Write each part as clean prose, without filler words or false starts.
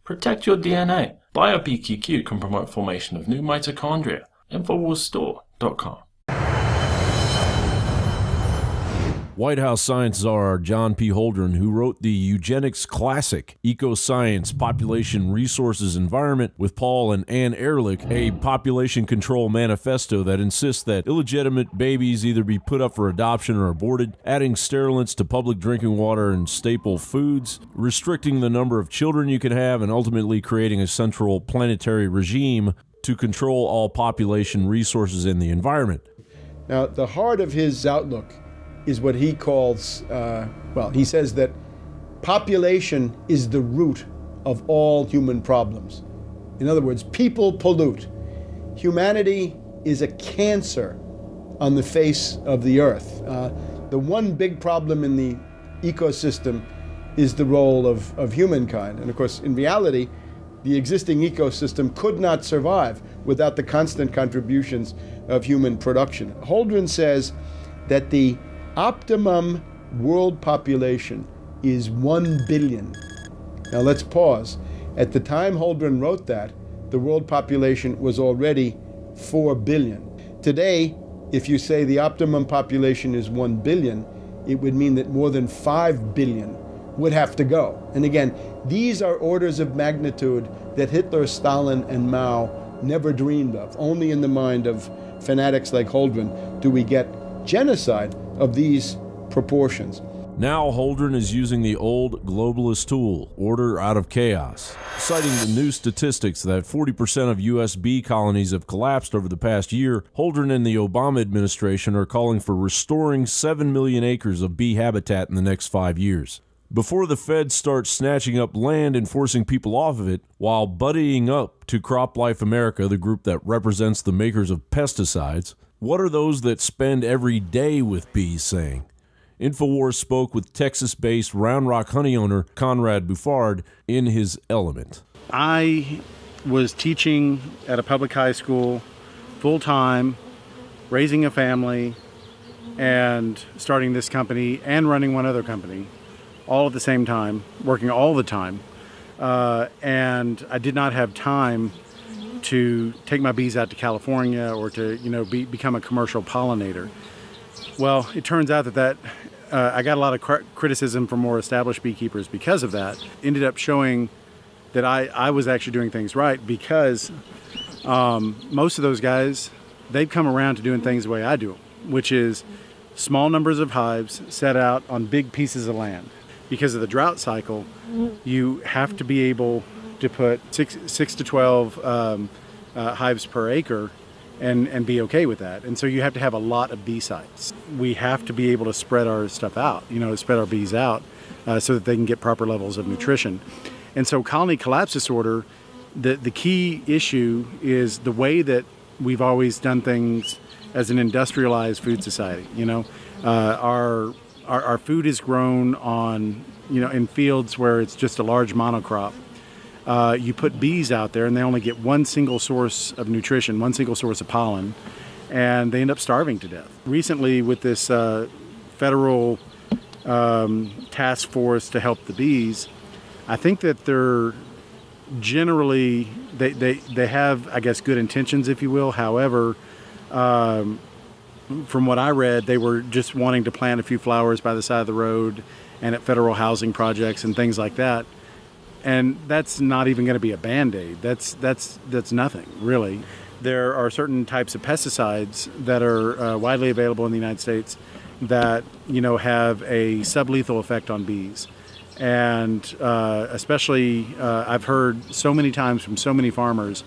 Protect your DNA. BioPQQ can promote formation of new mitochondria. Infowarsstore.com. White House science czar John P. Holdren, who wrote the Eugenics classic, Ecoscience, Population, Resources, Environment, with Paul and Anne Ehrlich, a population control manifesto that insists that illegitimate babies either be put up for adoption or aborted, adding sterilants to public drinking water and staple foods, restricting the number of children you can have, and ultimately creating a central planetary regime to control all population, resources, and the environment. Now, the heart of his outlook is what he calls, he says that population is the root of all human problems. In other words, people pollute. Humanity is a cancer on the face of the earth. The one big problem in the ecosystem is the role of humankind. And of course, in reality, the existing ecosystem could not survive without the constant contributions of human production. Holdren says that the optimum world population is 1 billion. Now let's pause. At the time Holdren wrote that, the world population was already 4 billion. Today, if you say the optimum population is 1 billion, it would mean that more than 5 billion would have to go. And again, these are orders of magnitude that Hitler, Stalin, and Mao never dreamed of. Only in the mind of fanatics like Holdren do we get genocide of these proportions. Now Holdren is using the old globalist tool, order out of chaos, citing the new statistics that 40% of U.S. bee colonies have collapsed over the past year. Holdren and the Obama administration are calling for restoring 7 million acres of bee habitat in the next 5 years. Before the feds start snatching up land and forcing people off of it, while buddying up to CropLife America, the group that represents the makers of pesticides, what are those that spend every day with bees saying? Infowars spoke with Texas-based Round Rock honey owner Conrad Buffard in his element. I was teaching at a public high school full-time, raising a family, and starting this company and running one other company all at the same time, working all the time. And I did not have time to take my bees out to California or to, become a commercial pollinator. Well, it turns out that I got a lot of criticism from more established beekeepers because of that. Ended up showing that I was actually doing things right because most of those guys, they've come around to doing things the way I do them, which is small numbers of hives set out on big pieces of land. Because of the drought cycle, you have to be able to put 6 to 12 hives per acre and be okay with that. And so you have to have a lot of bee sites. We have to be able to spread our stuff out, spread our bees out so that they can get proper levels of nutrition. And so colony collapse disorder, the key issue is the way that we've always done things as an industrialized food society. Our food is grown on, in fields where it's just a large monocrop. You put bees out there and they only get one single source of nutrition, one single source of pollen, and they end up starving to death. Recently, with this federal task force to help the bees, I think that they're generally, they have, I guess, good intentions, if you will. However, from what I read, they were just wanting to plant a few flowers by the side of the road and at federal housing projects and things like that. And that's not even going to be a Band-Aid. That's nothing, really. There are certain types of pesticides that are widely available in the United States that, have a sublethal effect on bees. And especially, I've heard so many times from so many farmers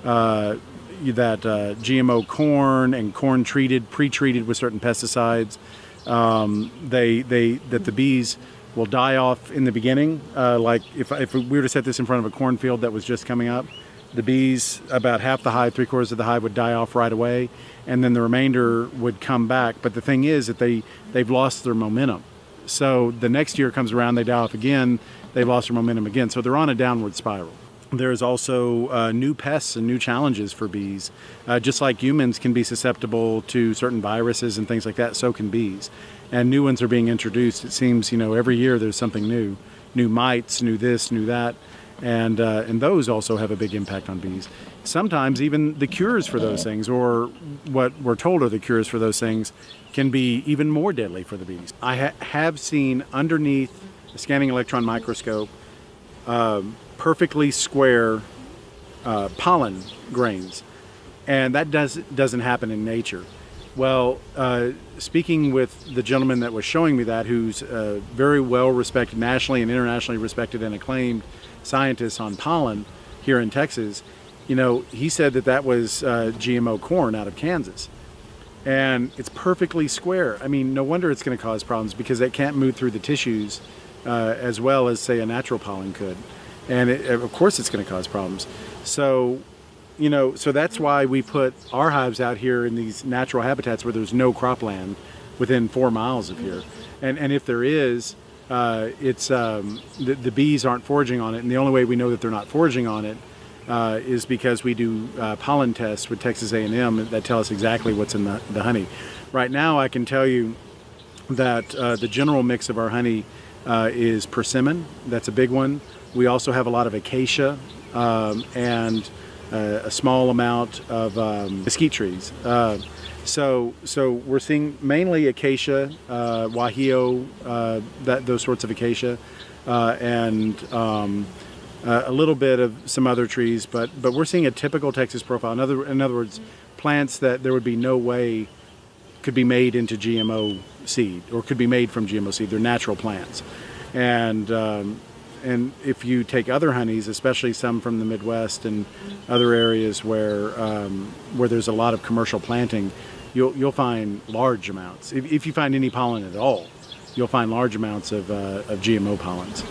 that GMO corn and corn pre-treated with certain pesticides, that the bees will die off in the beginning. Like if we were to set this in front of a cornfield that was just coming up, the bees, about half the hive, 3/4 of the hive would die off right away, and then the remainder would come back. But the thing is that they've lost their momentum. So the next year comes around, they die off again, they've lost their momentum again. So they're on a downward spiral. There's also new pests and new challenges for bees. Just like humans can be susceptible to certain viruses and things like that, so can bees. And new ones are being introduced. It seems, every year there's something new. New mites, new this, new that. And those also have a big impact on bees. Sometimes even the cures for those things, or what we're told are the cures for those things, can be even more deadly for the bees. I have seen underneath a scanning electron microscope perfectly square pollen grains, and that doesn't happen in nature. Well, speaking with the gentleman that was showing me that, who's very well respected, nationally and internationally respected and acclaimed scientist on pollen here in Texas, he said that was GMO corn out of Kansas. And it's perfectly square. I mean, no wonder it's going to cause problems, because it can't move through the tissues as well as, say, a natural pollen could. And of course it's going to cause problems. So, so that's why we put our hives out here in these natural habitats where there's no cropland within 4 miles of here. And if there is, it's the bees aren't foraging on it. And the only way we know that they're not foraging on it is because we do pollen tests with Texas A&M that tell us exactly what's in the honey. Right now, I can tell you that the general mix of our honey is persimmon. That's a big one. We also have a lot of acacia and a small amount of mesquite trees. So we're seeing mainly acacia, guajillo, those sorts of acacia, and a little bit of some other trees, but we're seeing a typical Texas profile. In other words, plants that there would be no way could be made into GMO seed, or could be made from GMO seed. They're natural plants, and if you take other honeys, especially some from the Midwest and other areas where there's a lot of commercial planting, you'll find large amounts. If you find any pollen at all, you'll find large amounts of GMO pollens.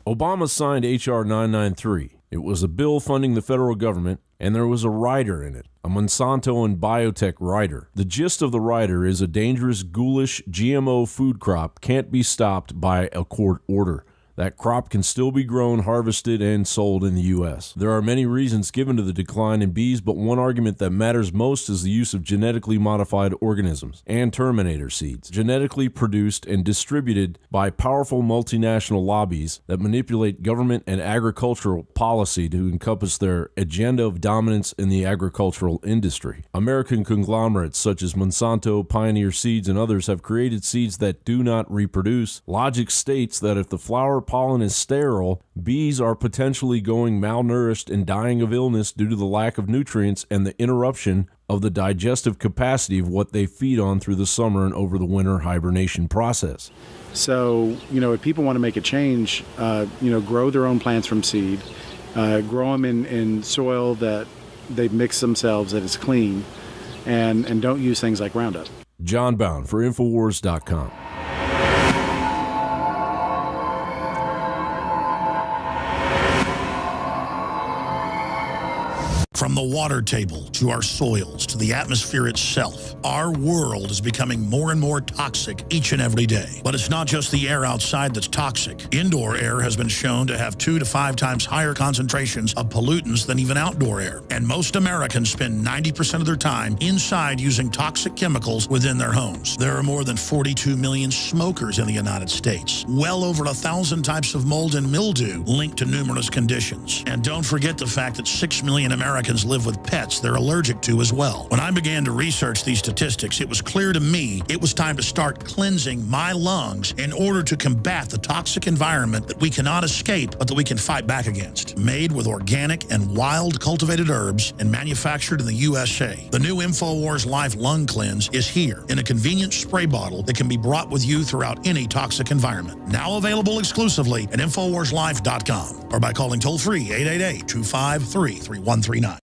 Obama signed H.R. 993. It was a bill funding the federal government, and there was a rider in it, a Monsanto and biotech rider. The gist of the rider is a dangerous, ghoulish GMO food crop can't be stopped by a court order. That crop can still be grown, harvested, and sold in the U.S. There are many reasons given to the decline in bees, but one argument that matters most is the use of genetically modified organisms and terminator seeds, genetically produced and distributed by powerful multinational lobbies that manipulate government and agricultural policy to encompass their agenda of dominance in the agricultural industry. American conglomerates such as Monsanto, Pioneer Seeds, and others have created seeds that do not reproduce. Logic states that if the flower pollen is sterile, bees are potentially going malnourished and dying of illness due to the lack of nutrients and the interruption of the digestive capacity of what they feed on through the summer and over the winter hibernation process. So, if people want to make a change, grow their own plants from seed, grow them in soil that they've mixed themselves, that is clean, and don't use things like Roundup. John Bound for Infowars.com. From the water table to our soils to the atmosphere itself, our world is becoming more and more toxic each and every day. But it's not just the air outside that's toxic. Indoor air has been shown to have 2 to 5 times higher concentrations of pollutants than even outdoor air. And most Americans spend 90% of their time inside using toxic chemicals within their homes. There are more than 42 million smokers in the United States. Well over 1,000 types of mold and mildew linked to numerous conditions. And don't forget the fact that 6 million Americans live with pets they're allergic to as well. When I began to research these statistics, it was clear to me it was time to start cleansing my lungs in order to combat the toxic environment that we cannot escape, but that we can fight back against. Made with organic and wild cultivated herbs and manufactured in the USA, the new Infowars Life Lung Cleanse is here in a convenient spray bottle that can be brought with you throughout any toxic environment. Now available exclusively at InfowarsLife.com or by calling toll-free 888-253-3139.